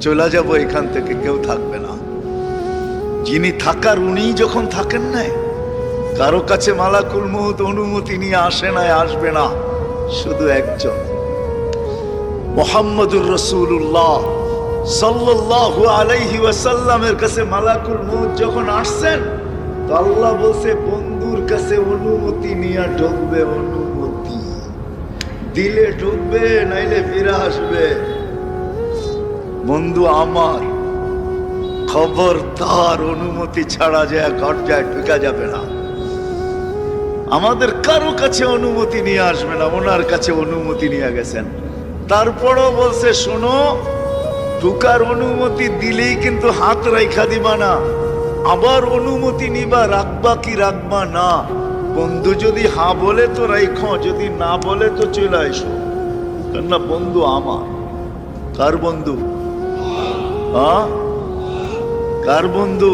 চলে যাব এখান থেকে, কেউ থাকবে না। যিনি থাকার উনি যখন থাকেন নাই, কারো কাছে মালাকুল মউত অনুমতি নিয়ে আসে নাই, আসবে না। শুধু একজন মুহাম্মদুর রাসূলুল্লাহ সাল্লাল্লাহু আলাইহি ওয়াসাল্লামের কাছে মালাকুল মউত যখন আসছেন, তো আল্লাহ বলছে বন্ধুর কাছে অনুমতি নিয়ে ঢুকবে, অনুমতি দিলে ঢুকবে, নাইলে ফিরে আসবে। বন্ধু আমার, খবরদার অনুমতি ছাড়া যায় ঘরজায় ঢুকা যাবে না। আমাদের কারো কাছে অনুমতি নিয়ে আসবে না, ওনার কাছে অনুমতি নিয়ে গেছেন। তারপরও বলছে শোনো, ঢুকার অনুমতি দিলেই কিন্তু হাত রাইখা দিবা না, আবার অনুমতি নিবা, রাখবা কি রাখবা না। বন্ধু যদি হা বলে তো রাইখো, যদি না বলে তো চলে আসো। কেননা বন্ধু আমার। কার বন্ধু? হ্যাঁ, কার বন্ধু?